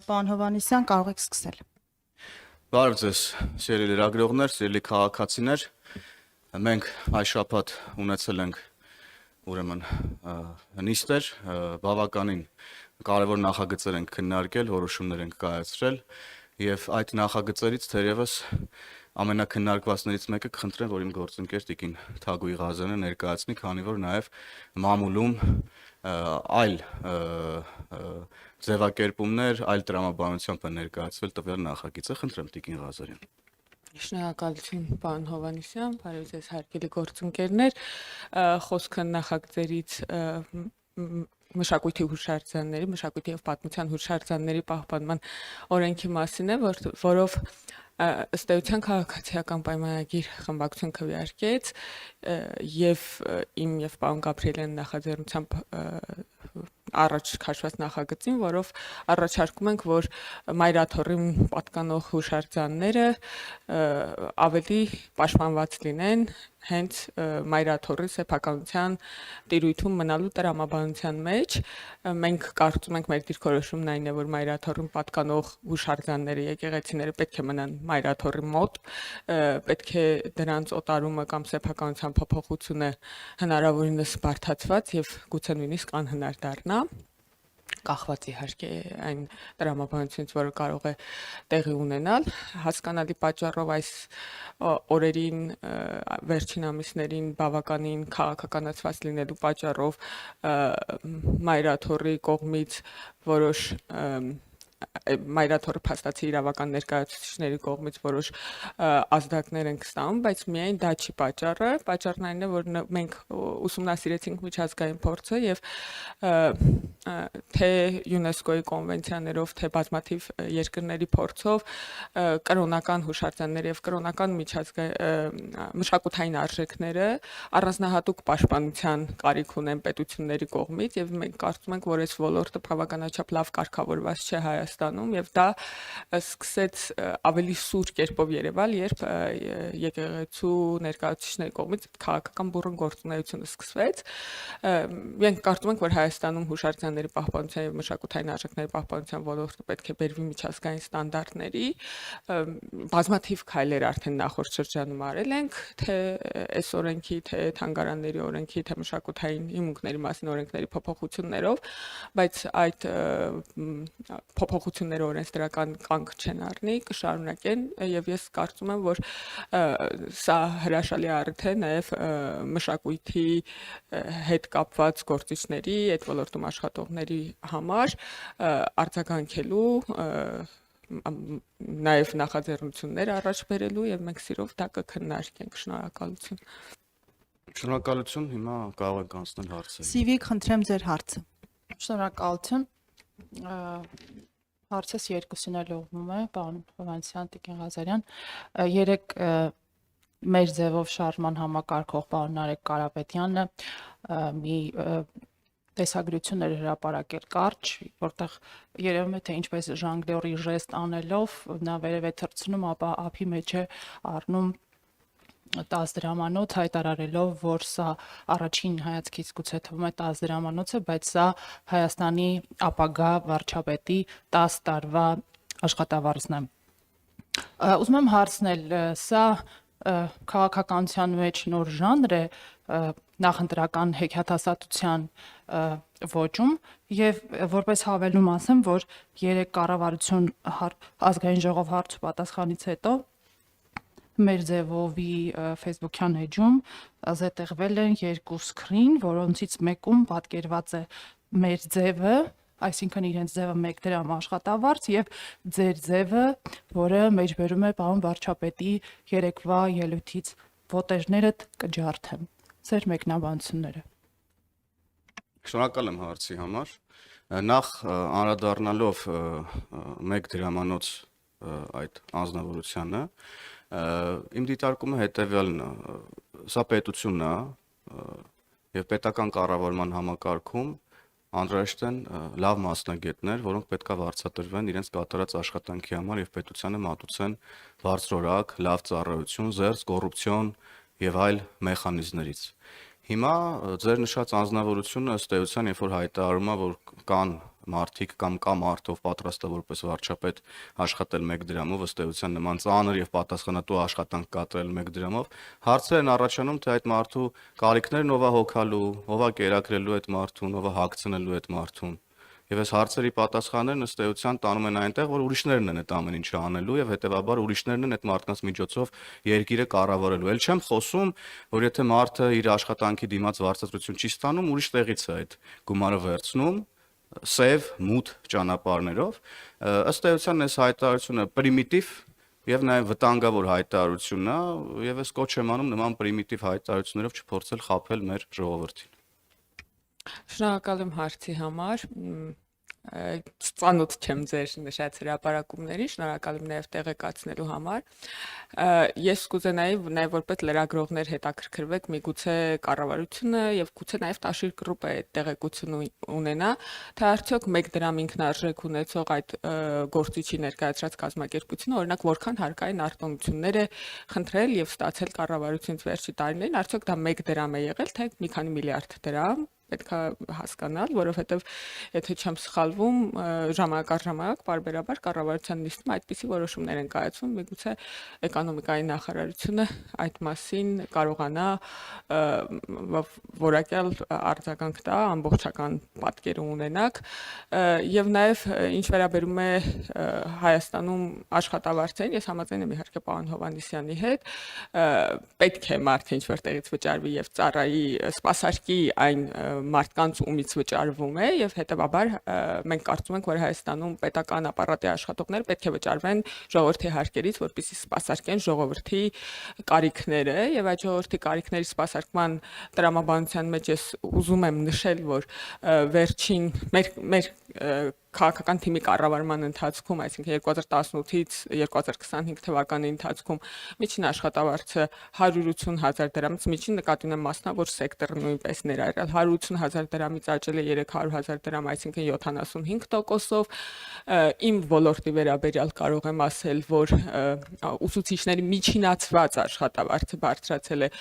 Պարոն Հովհաննիսյան, կարող եք սկսել։ Բարև ձեզ, սիրելի լրագրողներ, սիրելի քաղաքացիներ, մենք այս շաբաթ ունեցել ենք ուրեմն նիստեր, բավականին կարևոր նախագծեր ենք քննարկել, որոշումներ ենք կայացրել եւ այդ նախագծերից թերևս ամենակննարկվածներից մեկը կխնդրեմ, որ իմ գործընկեր Տիկին Թագուհի Ղազարյանը ներկայացնի, քանի որ նաեւ մամուլում այլ ձևակերպումներ, այլ տրամաբանությամբ է ներկայացվել տվյալ նախագիծը։ Խնդրեմ Տիկին Ղազարյան։ Շնորհակալություն, պարոն Հովհաննիսյան, բարև ձեզ հարգելի գործընկերներ, խոսքը նախագծերից մշակույթի հուշարձանների, մշակույթի եւ պատմության հուշարձանների պահպանման օրենքի մասին է, որով ըստ էության քաղաքացիական պայմանագիր խմբակցություն քվեարկեց եւ իմ եւ պարոն Գաբրիելյանի նախաձեռնությամբ առաջ քաշված նախագծին, որով առաջարկում ենք, որ մայրաթորին պատկանող հուշարձանները ավելի պաշտպանված լինեն հենց մայրաթորի սեփականության տիրույթում մնալու տրամաբանության մեջ։ Մենք կարծում ենք, մեր դիրքորոշումն այն է, որ մայրաթորին պատկանող հուշարձանները, եկեղեցիները պետք է մնան մայրաթորի մոտ, պետք է դրանց օտարումը կամ սեփականության փոփոխությունը հնարավորինս բարդացված եւ գուցե նույնիսկ անհնար դառնա, կախված իհարկե այն տրամաբանությունից, որը կարող է տեղի ունենալ, հասկանալի պատճառով այս օրերին վերջին ամիսներին բավականին քաղաքականացված լինելու պատճառով մայրաթորի կողմից որոշ մայրաթորի փաստացի իրավական ներկայացուցիչների կողմից որոշ ազդակներ ենք ստանում, բայց միայն դա չի պատճառը։ Պատճառն այն է, որ մենք ուսումնասիրեցինք միջազգային փորձը եւ թե ՅՈՒՆԵՍԿՕ-ի կոնվենցիաներով, թե բազմաթիվ երկրների փորձով կրոնական հուշարձաններ եւ կրոնական մշակութային արժեքները առանձնահատուկ պաշտպանության կարիք ունեն պետությունների կողմից եւ մենք կարծում ենք, որ այս ոլորտը բավականաչափ լավ կարգավորված չէ Հայաստանում եւ դա սկսեց ավելի սուր կերպով երևալ, երբ եկեղեցու ներկայացուցիչների կողմից քաղաքական բուռն գործունեությունը սկսվեց։ Մենք կարծում ենք, որ Հայաստանում հուշարձանների պահպանության եւ մշակութային արժեքների պահպանության ոլորտը պետք է բերվի միջազգային ստանդարտների։ Բազմաթիվ քայլեր արդեն նախորդ շրջանում արել ենք, թե այս օրենքի, թե թանգարանների օրենքի, թե մշակութային հիմունքների մասին օրենքների փոփոխություններով, բայց այդ փոփոխությունները օրենսդրական կանգ չեն առնի, կշարունակեն եւ ես կարծում եմ, որ սա հրաշալի առիթ է նաեւ մշակույթի հետ կապված գործիչների, այդ ոլորտում աշխատողների համար արձագանքելու նաեւ նախաձեռնություններ առաջ բերելու եւ մենք սիրով դա կքննարկենք։ Շնորհակալություն։ Շնորհակալություն, հիմա կարող եք անցնել հարցերին։ Սիվիկ, խնդրեմ ձեր հարցը։ Շնորհակալություն։ Հարցս երկուսին էլ ուղղվում է, պարոն Հովհաննիսյան, Տիկին Ղազարյան։ Երեք մեր ձևով շարժման համակարգող պարոն Նարեկ Կարապետյանը մի տեսագրություն էր հրապարակել կարճ, որտեղ երևում է, թե ինչպես ժանգլյորի ժեստ անելով նա վերև է թռցնում, ապա ափի մեջ է առնում 10 դրամանոց, հայտարարելով, որ սա առաջին հայացքից գուցե թվում է 10 դրամանոց է, բայց սա Հայաստանի ապագա վարչապետի 10 տարվա աշխատավարձն է։ Ուզում եմ հարցնել, սա քաղաքականության մեջ նոր ժանր է նախընտրական հեքիաթասացության ոճում եւ որպես հավելում ասեմ, որ երեք կառավարություն ազգային ժողով հարց ու պատասխանից հետո մեր ձևովի Facebook-յան էջում զետեղվել են 2 սկրին, որոնցից մեկում պատկերված է մեր ձևը, այսինքն իրենց ձևը 1 դրամ աշխատավարձ եւ ձեր ձևը, որը մեջբերում է պարոն վարչապետի երեկվա ելույթից ոտերներդ կջարդեմ։ Ձեր մեկնաբանությունները։ Շնորհակալ եմ հարցի համար։ Նախ անդրադառնալով 1 դրամանոց այդ անձնավորությանը, իմ դիտարկումը հետեւյալն է, սա պետությունն է եւ պետական կառավարման համակարգում անհրաժեշտ են լավ մասնագետներ, որոնք պետք է վարձատրվեն իրենց կատարած աշխատանքի համար եւ պետությանը մատուցեն բարձրորակ, լավ ծառայություն, զերծ կոռուպցիոն եւ այլ մեխանիզմներից։ Հիմա ձեր նշած անձնավորությունը ըստ էության, երբ որ հայտարարում է, որ կան մարդիկ կամ կա մարդով պատրաստը որպես վարչապետ աշխատել 1 դրամով, ըստ էության նման ծանր եւ պատասխանատու աշխատանք կատարել 1 դրամով, հարցեր են առաջանում, թե այդ մարդու կարիքներն ով է հոգալու, ով է կերակրելու այդ մարդուն, ով է հագցնելու այդ մարդուն։ Եվ այս հարցերի պատասխաններն ըստ էության տանում են այնտեղ, որ ուրիշներն են այդ ամեն ինչը անելու եւ հետեւաբար ուրիշներն են այդ մարդկանց միջոցով երկիրը կառավարելու։ Էլ չեմ խոսում, որ եթե մարդը իր աշխատանքի դիմաց վարձատրություն չի ստանում, ուրիշ տեղից է այդ գումարը վերցնում, սև, մութ ճանապարհներով։ Ըստ էության այս հայտարարությունը պրիմիտիվ եւ նաեւ վտանգավոր հայտարարություն է, եւ ես կոչ եմ անում նման պրիմիտիվ հայտարարություններով չփորձել խաբել մեր ժողովրդին։ Շնորհակալ եմ հարցի համար։ Ծանոթ չեմ ձեր նշած հրապարակումներին, շնորհակալ եմ նաև տեղեկացնելու համար։ Ես կուզենայի նաև որպես լրագրողներ հետաքրքրվեք միգուցե կառավարությունը եւ գուցե նաև Տաշիր գրուպը այդ տեղեկությունը ունենա, թե արդյոք 1 դրամ ինքնարժեք ունեցող այդ գործիչի ներկայացրած կազմակերպությունը, օրինակ, որքան հարկային արտոնություններ է խնդրել եւ ստացել կառավարությունից վերջի տարիներին, արդյոք դա 1 դրամ է եղել, թե մի քանի միլիարդ դրամ։ Պետք է հասկանալ, որովհետև եթե չեմ սխալվում, ժամանակ առ ժամանակ բարբերաբար կառավարության նիստում այդպիսի որոշումներ են կայացվում, միգուցե էկոնոմիկայի նախարարությունը այդ մասին կարողանա որակյալ արձագանք տա, ամբողջական պատկեր ունենաք, եւ նաեւ ինչ վերաբերում է Հայաստանում աշխատավարձերին, ես համաձայն եմ իհարկե պարոն Հովհաննիսյանի հետ, պետք է մարդը ինչ-որ տեղից վճարվի եւ ծառայի սպասարկի այն մարդկանց ումից վճարվում է եւ հետեւաբար մենք կարծում ենք, որ Հայաստանում պետական ապարատի աշխատողներ պետք է վճարվեն ժողովրդի հարկերից, որպեսզի սպասարկեն ժողովրդի կարիքները եւ այդ ժողովրդի կարիքների սպասարկման տրամաբանության մեջ ես ուզում եմ նշել, որ վերջին մեր քաղաքական թիմի կառավարման ընթացքում, այսինքն 2018-ից 2025 թվականի ընթացքում միջին աշխատավարձը 180,000 դրամից միջին նկատի ունեմ մասնավոր սեկտորը նույնպես ներառյալ 180,000 դրամից աճել է 300,000 դրամ, այսինքն 75%-ով։ Իմ ոլորտի վերաբերյալ կարող եմ ասել, որ ուսուցիչների միջինացված աշխատավարձը բարձրացել է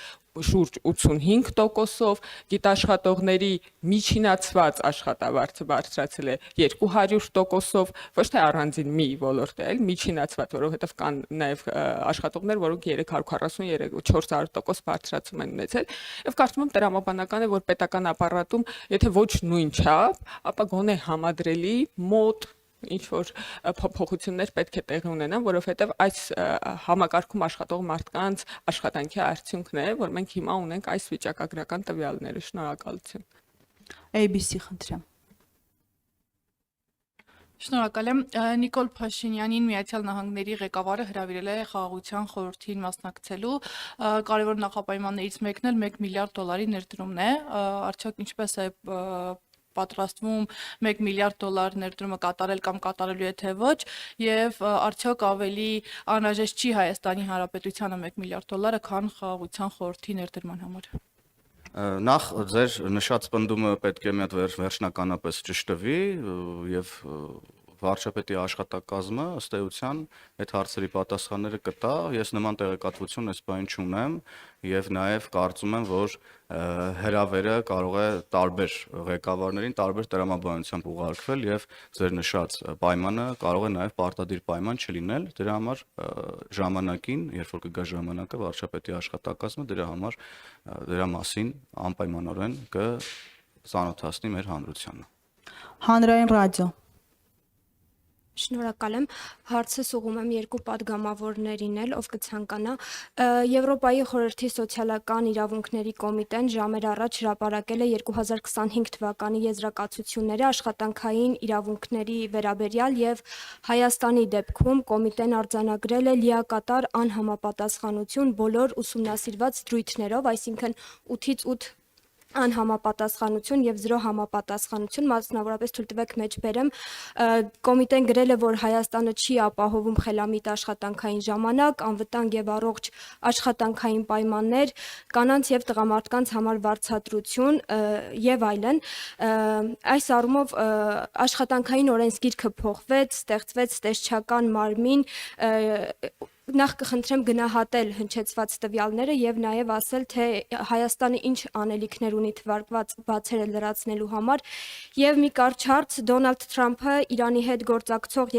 շուրջ 85%-ով, գիտաշխատողների միջինացված աշխատավարձը բարձրացել է 200%-ով, ոչ թե առանձին մի ոլորտ է, այլ միջինացված, որովհետև կան նաև աշխատողներ, որոնք 340-400% բարձրացում են ունեցել, եւ կարծում եմ տրամաբանական է, որ պետական ապարատում, եթե ոչ նույն չափ, ապա գոնե համադրելի մոտ ինչ որ փոփոխություններ պետք է տեղի ունենան, որովհետև այս համակարգում աշխատող մարդկանց աշխատանքի արդյունքն է, որ մենք հիմա ունենք այս վիճակագրական տվյալները։ Շնորհակալություն։ ABC խնդրեմ։ Շնորհակալ եմ։ Նիկոլ Փաշինյանին Միացյալ Նահանգների ղեկավարը հրավիրել է խաղաղության խորհրդին մասնակցելու կարևոր նախապայմաններից մեկն էլ $1 միլիարդ ներդրումն է։ Արդյոք ինչպես է պատրաստվում $1 միլիարդ ներդրումը կատարել կամ կատարելու է թե ոչ, եւ արդյոք ավելի անհրաժեշտ չի Հայաստանի Հանրապետությանը $1 միլիարդ, քան խաղաղության խորհրդի ներդրման համար։ Նախ ձեր նշած պնդումը պետք է մի հատ վերջնականապես ճշտվի եւ վարչապետի աշխատակազմը ըստ էության այդ հարցերի պատասխանները կտա։ Ես նման տեղեկատվություն այս բան չունեմ եւ նաեւ կարծում եմ, որ հրավերը կարող է տարբեր ղեկավարներին տարբեր տրամաբանությամբ ուղարկվել եւ ձեր նշած պայմանը կարող է նաեւ պարտադիր պայման չլինել։ Դրա համար ժամանակին, երբ որ կգա ժամանակը, վարչապետի աշխատակազմը դրա մասին անպայմանորեն կծանոթացնի մեր հանրությանը։ Հանրային ռադիո։ Շնորհակալ եմ։ Հարցս ուղղում եմ երկու падգամավորներին էլ, ով կցանկանա։ Եվրոպայի խորհրդի սոցիալական իրավունքների կոմիտեն ժամեր առաջ հրապարակել է 2025 թվականի եզրակացությունները աշխատանքային իրավունքների վերաբերյալ եւ Հայաստանի դեպքում կոմիտեն արձանագրել է լիակատար անհամապատասխանություն բոլոր ուսումնասիրված դրույթներով, այսինքն 8-ից 8 անհամապատասխանություն եւ 0 համապատասխանություն, մասնավորապես թույլ տվեք մեջ բերեմ, կոմիտեն գրել է, որ Հայաստանը չի ապահովում խելամիտ աշխատանքային ժամանակ, անվտանգ եւ առողջ աշխատանքային պայմաններ, կանանց եւ տղամարդկանց համար վարձատրություն եւ այլն։ Այս առումով աշխատանքային օրենսգիրքը փոխվեց, ստեղծվեց տեսչական մարմին, նախ կխնդրեմ գնահատել հնչեցված տվյալները եւ նաեւ ասել, թե Հայաստանը ինչ անելիքներ ունի թվարկված բացերը լրացնելու համար եւ մի կարճ հարց Դոնալդ Թրամփը Իրանի հետ գործակցող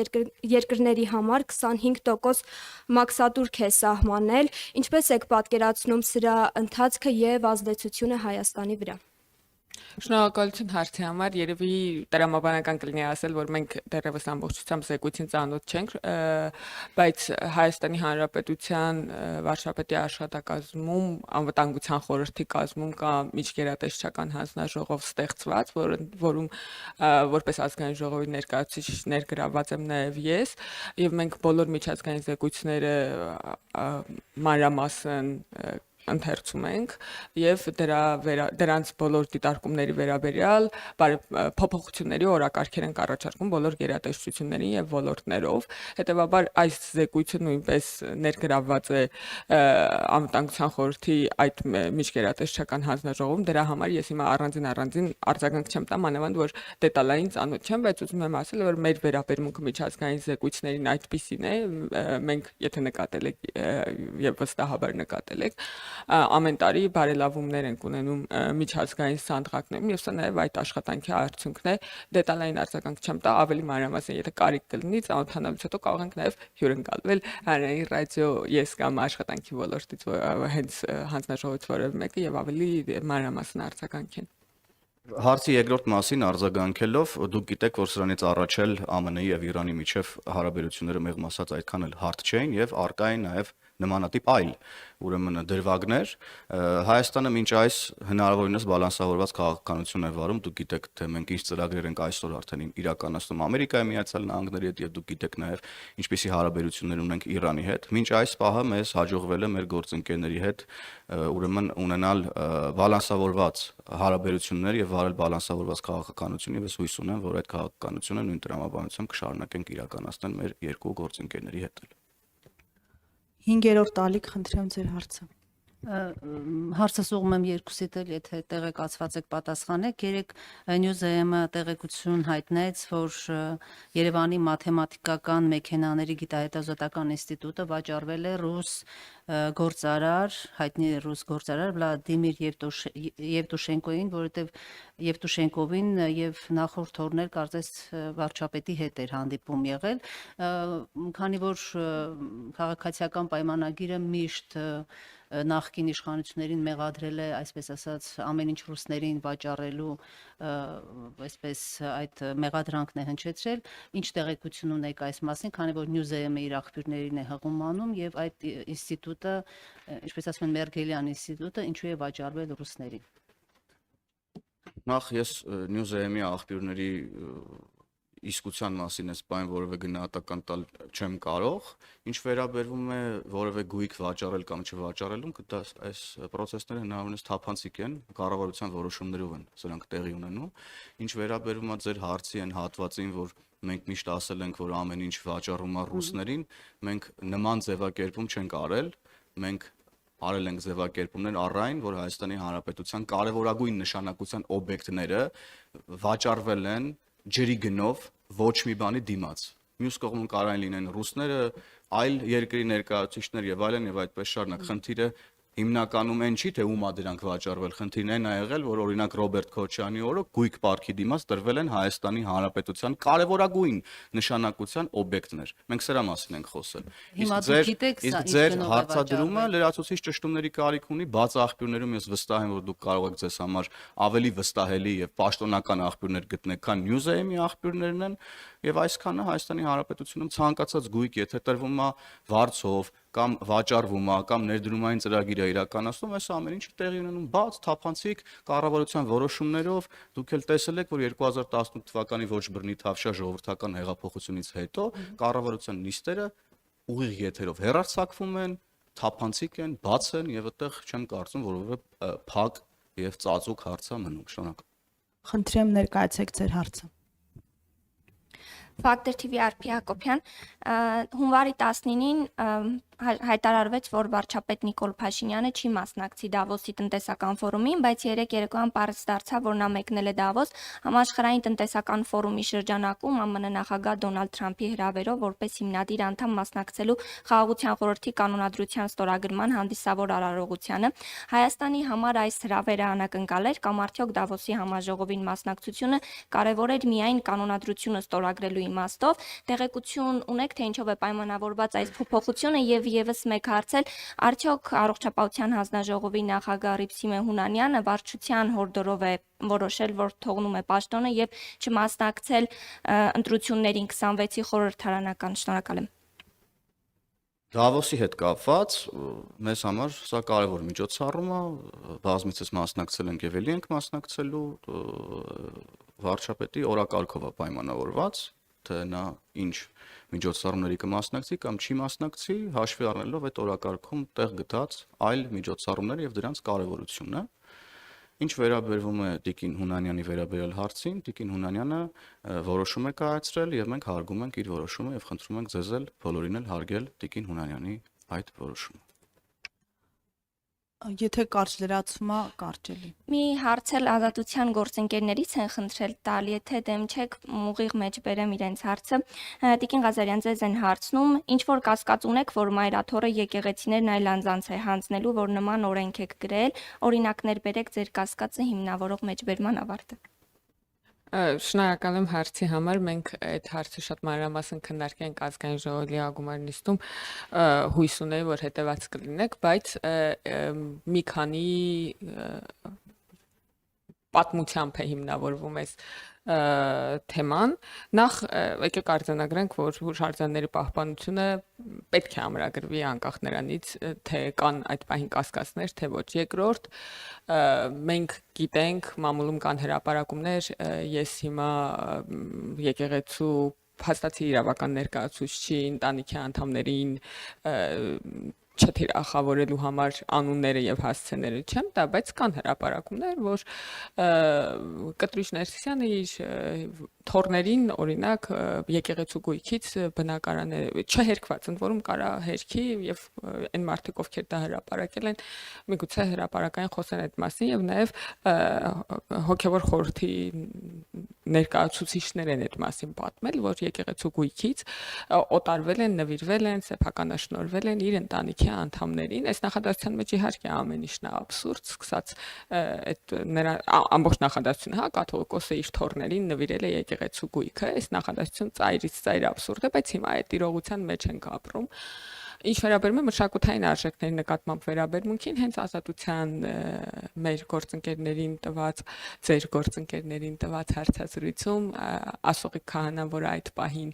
երկրների համար 25% մաքսատուրք է սահմանել, ինչպես եք պատկերացնում սրա ընթացքը եւ ազդեցությունը Հայաստանի վրա։ Շնորհակալություն հարցի համար։ Երևի տրամաբանական կլինի ասել, որ մենք դեռևս ամբողջությամբ զեկույցին ծանոթ չենք, բայց Հայաստանի Հանրապետության վարչապետի աշխատակազմում, անվտանգության խորհրդի կազմում կա միջգերատեսչական հանձնաժողով ստեղծված, որում որպես ազգային ժողովի ներկայացուցիչ ներգրավված եմ նաև ես, եւ մենք բոլոր միջազգային զեկույցները մանրամասն ընթերցում ենք եւ դրանց բոլոր դիտարկումների վերաբերյալ փոփոխությունների օրակարգեր են առաջարկում բոլոր գերատեսչություններին եւ ոլորտներով։ Հետեւաբար այս զեկույցը նույնպես ներգրավված է անվտանգության խորհրդի այդ միջգերատեսչական հանձնաժողովում։ Դրա համար ես հիմա առանձին արձագանք չեմ տա, մանավանդ որ դետալային ծանոթ չեմ, բայց ուզում եմ ասել, որ մեր վերաբերմունքը միջազգային զեկույցներին այդպիսին է։ Մենք եթե նկատել եք եւ վստահաբար նկատել եք, ամեն տարի բարելավումներ ենք ունենում միջազգային սանդղակներում եւ սա նաեւ այդ աշխատանքի արդյունքն է։ Դետալային արձագանք չեմ տա, ավելի մանրամասն եթե կարիք կլինի, ծանոթանալուց հետո կարող ենք նաեւ հյուրընկալվել հանրային ռադիո ես կամ աշխատանքի ոլորտից հենց հանձնաժողովից որևէ մեկը եւ ավելի մանրամասն արձագանքեն։ Հարցի երկրորդ մասին արձագանքելով դուք գիտեք, որ սրանից առաջ էլ ԱՄՆ-ի եւ Իրանի միջև հարաբերությունները մեղմ ասած այդքան էլ հարթ չէին եւ արկա էին նաեւ նմանատիպ այլ ուրեմն դրվագներ Հայաստանը մինչ այս հնարավորինս բալանսավորված քաղաքականություն է վարում դուք գիտեք թե մենք ինչ ծրագրեր ենք այսօր արդեն իրականացնում Ամերիկայի Միացյալ Նահանգների հետ եւ դուք գիտեք նաեւ ինչպիսի հարաբերություններ ունենք Իրանի հետ մինչ այս պահը մեզ հաջողվել է մեր գործընկերների հետ ուրեմն ունենալ բալանսավորված հարաբերություններ եւ վարել բալանսավորված քաղաքականություն եւ ես հույս ունեմ որ այդ քաղաքականությունը նույն տրամաբանությամբ կշարունակենք իրականացնել մեր երկու գործընկերների հետ 5-րդ տալիք խնդրեմ ձեր հարցը։ Հարցս ուղղում եմ երկուսիդ էլ, եթե տեղեկացված եք պատասխանեք։ Երեք Նյուզեեմը տեղեկություն հայտնեց, որ Երևանի մաթեմատիկական մեքենաների գիտահետազոտական ինստիտուտը վաճառվել է ռուս գործարար, հայտնի ռուս գործարար Վլադիմիր Եվտուշենկոին, որովհետև Եվտուշենկովին եւ նախորդ օրներ կարծես վարչապետի հետ էր հանդիպում եղել, քանի որ քաղաքացիական պայմանագիրը միշտ նախկին իշխանություններին մեղադրել է, այսպես ասած, ամեն ինչ ռուսներին վաճառելու, այսպես այդ մեղադրանքն է հնչեցրել, ինչ տեղեկություն ունեք այս մասին, քանի որ Նյուզեեմը իր աղբյուրներին է հղում անում եւ այդ ինստիտուտը, ինչպես ասում են Մերգելյան ինստիտուտը, ինչու է վաճառվել ռուսներին։ Նախ ես Նյուզեեմի աղբյուրների իսկության մասին այս բան որևէ գնահատական տալ չեմ կարող, ինչ վերաբերվում է որևէ գույք վաճառել կամ չվաճառելուն, դա այս process-ները հնարավորինս թափանցիկ են, կառավարության որոշումներով են սրանք տեղի ունենում։ Ինչ վերաբերվում է ձեր հարցի այն հատվածին, որ մենք միշտ ասել ենք, որ ամեն ինչ վաճառում է ռուսներին, մենք նման ձևակերպում չենք արել, մենք արել ենք ձևակերպումներ առայն, որ Հայաստանի Հանրապետության կարևորագույն նշանակության օբյեկտները վաճառվել են ջրի գնով ոչ մի բանի դիմաց։ Մյուս կողմում կարող են լինեն ռուսները, այլ երկրի ներկայացուցիչներ եւ այլն եւ այդպես շարունակ։ Խնդիրը հիմնականում այն չի, թե ումա դրանք վաճառվել, խնդիրն այն է եղել, որ օրինակ Ռոբերտ Քոչյանի օրոք գույք պարքի դիմաց տրվել են Հայաստանի Հանրապետության կարևորագույն նշանակության օբյեկտներ։ Մենք սրա մասին ենք խոսել։ Իսկ ձեր հարցադրումը լրացուցիչ ճշտումների կարիք ունի, բաց աղբյուրներում ես վստահ եմ, որ դուք կարող եք ձեզ համար ավելի վստահելի եւ պաշտոնական աղբյուրներ գտնել, քան Նյուզեեմի աղբյուրներն են, եւ այսքանը Հայաստանի Հանրապետությունում ցանկացած գույք, եթե տրվում է վարձով կամ վաճառվում է կամ ներդրումային ծրագիր է իրականացնում, այս ամեն ինչը տեղի ունենում բաց, թափանցիկ կառավարության որոշումներով, դուք էլ տեսել եք, որ 2018 թվականի ոչ բռնի թավշյա ժողովրդական հեղափոխությունից հետո կառավարության նիստերը ուղիղ եթերով հեռարձակվում են, թափանցիկ են, բաց են եւ այդտեղ չեմ կարծում, որովհետեւ փակ եւ ծածուկ հարց է մնում, շնորհակալ։ Խնդրեմ ներկայացեք ձեր հարցը։ Factor TV Արփի Հակոբյան հունվարի 19-ին հայտարարվեց, որ վարչապետ Նիկոլ Փաշինյանը չի մասնակցի Դավոսի տնտեսական ֆորումին, բայց երեկոյան պարզ դարձավ, որ նա մեկնել է Դավոս համաշխարհային տնտեսական ֆորումի շրջանակում ԱՄՆ նախագահ Դոնալդ Թրամփի հրավերով որպես հիմնադիր անդամ մասնակցելու Խաղաղության խորհրդի կանոնադրության ստորագրման հանդիսավոր արարողությանը։ Հայաստանի համար այս հրավերը անակնկալ էր կամ արդյոք Դավոսի համաժողովին մասնակցությունը կարևոր էր միայն կանոնադրությունը ստորագրելու իմաստով։ Տեղեկություն ունեք, թե ինչով է պայմանավորված այս փոփոխությունը եւ եւս մեկ հարց էլ, արդյոք առողջապահության հանձնաժողովի նախագահ Ռիփսիմե Հունանյանը վարչության հորդորով է որոշել, որ թողնում է պաշտոնը եւ չմասնակցել ընտրություններին 26-ի խորհրդարանական։ Շնորհակալ եմ։ Դավոսի հետ կապված մեզ համար սա կարևոր միջոցառում է, բազմիցս մասնակցել ենք եւ ելի ենք մասնակցելու, վարչապետի օրակարգով է պայմանավորված, թե նա ինչ միջոցառումների կմասնակցի կամ չի մասնակցի, հաշվի առնելով այդ օրակարգում տեղ գտած այլ միջոցառումները եւ դրանց կարեւորությունը։ Ինչ վերաբերվում է Տիկին Հունանյանի վերաբերյալ հարցին, Տիկին Հունանյանը որոշում է կայացրել եւ մենք հարգում ենք իր որոշումը եւ խնդրում ենք ձեզ էլ բոլորին էլ հարգել Տիկին Հունանյանի այդ որոշումը։ Եթե կարճ լրացումա, կարճելի։ Մի հարց էլ ազատության գործընկերներից են խնդրել տալ, եթե դեմ չեք ուղիղ մեջ բերեմ իրենց հարցը։ Տիկին Ղազարյան, ձեզ են հարցնում, ինչ որ կասկած ունեք, որ մայրաթորը եկեղեցիներն այլ անձանց է հանձնելու, որ նման օրենք եք գրել, օրինակներ բերեք ձեր կասկածը հիմնավորող մեջբերման ավարտը։ Շնորհակալ եմ հարցի համար, մենք այդ հարցը շատ մանրամասն քննարկենք ազգային ժողովի ակումբի նիստում, հույս ունեի, որ հետևած կլինեք, բայց մի քանի պատմությամբ է հիմնավորվում այս թեման։ Նախ եկեք արձանագրենք, որ հուշարձանների պահպանությունը պետք է ամրագրվի անկախ նրանից, թե կան այդ պահին կասկածներ, թե ոչ։ Երկրորդ, մենք գիտենք, մամուլում կան հրապարակումներ, ես հիմա եկեղեցու փաստացի իրավական ներկայացուցիչի ընտանիքի անդամներին չթիրախավորելու համար անունները եւ հասցեները չեմ տա, բայց կան հրապարակումներ, որ Կտրուշ Ներսիսյանը իր թորներին օրինակ եկեղեցու գույքից բնակարանը չհերկված, ընդ որում կարա հերքի եւ այն մարդիկ, ովքեր դա հրապարակել են, միգուցե հրապարակային խոսեն այդ մասին եւ նաեւ հոգեվոր խորհրդի ներկայացուցիչներ են այդ մասին պատմել, որ եկեղեցու գույքից օտարվել են, նվիրվել են, սեփականաշնորհվել են իր ընտանիքի անդամներին։ Այս նախադասության մեջ իհարկե ամեն ինչն է աբսուրդ, սկսած այդ նրա ամբողջ նախադասությունը, հա, կաթողիկոսը իր թորներին նվիրել է եկեղեցու գույքը, այս նախադասությունը ծայրից ծայր աբսուրդ է, բայց հիմա այդ իրողության մեջ ենք ապրում։ Ինչ վերաբերում է մշակութային արժեքների նկատմամբ վերաբերմունքին, հենց ազատության մեր գործընկերներին տված, ձեր գործընկերներին տված հարցազրույցում Ասողիկ Քահանան, որ այդ պահին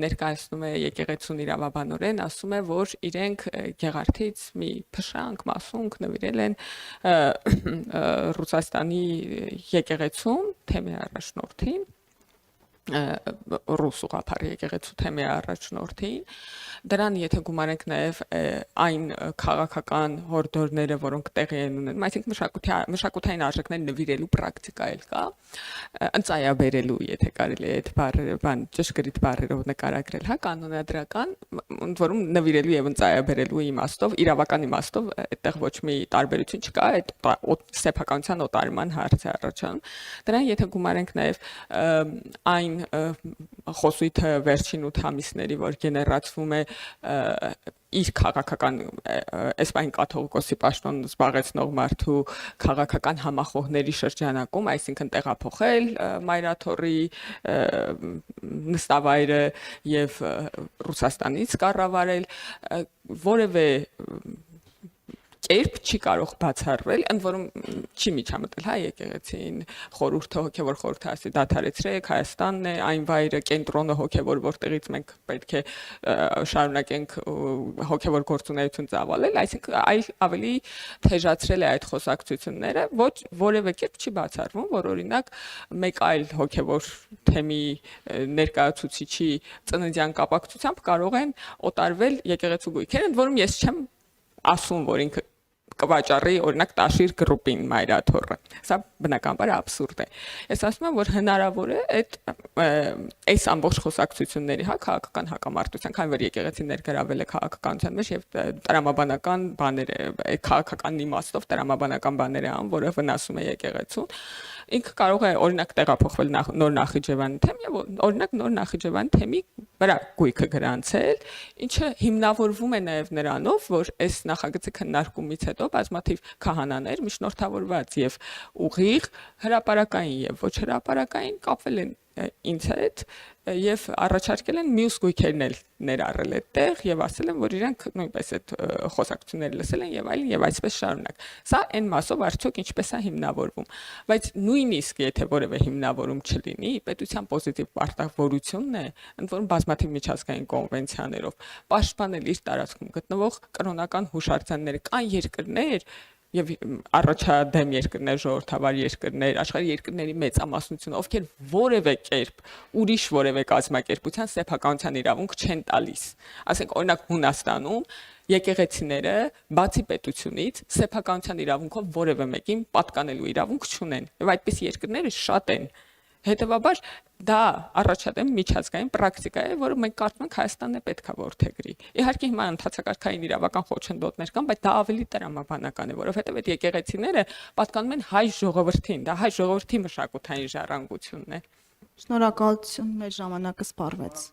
ներկայացնում է եկեղեցուն իրավաբանորեն, ասում է, որ իրենք Գեղարդից մի փշրանք, մասունք նվիրել են Ռուսաստանի եկեղեցուն, թեմի առաջնորդին, ռուս ուղղափառ եկեղեցու թեմի առաջնորդին, դրան եթե գումարենք նաև այն քաղաքական հորդորները, որոնք տեղի են ունենում, այսինքն մշակութային արժեքներ նվիրելու պրակտիկա էլ կա, ընծայաբերելու, եթե կարելի է այդ բառը ճշգրիտ բառերով նկարագրել, հա, կանոնադրական, ընդ որում նվիրելու եւ ընծայաբերելու իմաստով, իրավական իմաստով այդտեղ ոչ մի տարբերություն չկա, այդ սեփականության օտարման հարց է առաջանում։ Դրան եթե գումարենք նաև այն խոսույթը վերջին 8 ամիսների, որ գեներացվում է իր քաղաքական այս բան կաթողիկոսի պաշտոն զբաղեցնող մարդու քաղաքական համախոհների շրջանակում, այսինքն տեղափոխել մայրաթորի նստավայրը եւ Ռուսաստանից կառավարել, որևէ կերպ չի կարող բացառվել, ընդ որում չի միջամտել, հա, եկեղեցին խորհուրդը, հոգևոր խորհուրդը ասի դադարեցրեք, Հայաստանն է այն վայրը, կենտրոնը հոգևոր, որտեղից մենք պետք է շարունակենք հոգևոր գործունեություն ծավալել, այսինքն ավելի թեժացրել է այդ խոսակցությունները, ոչ որևէ կերպ չի բացառվում, որ օրինակ մեկ այլ հոգևոր թեմի ներկայացուցիչի ծննդյան կապակցությամբ կարող են օտարվել եկեղեցու գույքերը, ընդ որում ես չեմ ասում, որ ինքը կվաճառի օրինակ տաշիր գրուպին մայրաթորը։ Սա բնականաբար աբսուրդ է։ Ես ասում եմ, որ հնարավոր է այս ամբողջ խոսակցությունների, հա, քաղաքական հակամարտության, քանի որ եկեղեցին ներգրավել է քաղաքականության մեջ եւ տրամաբանական բաներ է, քաղաքական իմաստով տրամաբանական բաներ է անում, որը վնասում է եկեղեցուն։ Ինքը կարող է օրինակ տեղափոխվել նոր Նախիջևանի թեմ եւ օրինակ նոր Նախիջևանի թեմի վրա գույքը գրանցել, ինչը հիմնավորվում է նաեւ նրանով, որ այս նախագծի քննարկումից հետո բազմաթիվ քահանաներ միջնորդավորված եւ ուղիղ հրապարակային եւ ոչ հրապարակային կապվել են ինձ հետ եւ առաջարկել են մյուս գույքերն էլ ներառել այդտեղ եւ ասել են, որ իրանք նույնպես այդ խոսակցությունները լսել են եւ այլն եւ այսպես շարունակ։ Սա այն մասով արդյոք ինչպես է հիմնավորվում, բայց նույնիսկ եթե որևէ հիմնավորում չլինի, պետության պոզիտիվ պարտավորությունն է, ընդ որում բազմաթիվ միջազգային կոնվենցիաներով պաշտպանել իր տարածքում գտնվող կրոնական հուշարձանները, կան երկրներ եւ առաջադեմ երկրներ, ժողովրդավար երկրներ, աշխարհի երկրների մեծամասնությունը, ովքեր որևէ կերպ ուրիշ որևէ կազմակերպության սեփականության իրավունք չեն տալիս։ Ասենք օրինակ Հունաստանում եկեղեցիները բացի պետությունից սեփականության իրավունքով որևէ մեկին պատկանելու իրավունք չունեն։ Եվ այդպես երկրները շատ են։ Հետևաբար դա առաջադեմ միջազգային պրակտիկա է, որը մենք կարծում ենք Հայաստանն է պետքա որդեգրի։ Իհարկե հիմա ընդհանրակարգային իրավական խոչընդոտներ կան, բայց դա ավելի տրամաբանական է, որովհետև այդ եկեղեցիները պատկանում են հայ ժողովրդին, դա հայ ժողովրդի մշակութային ժառանգությունն է։ Շնորհակալություն, մեր ժամանակը սպառվեց։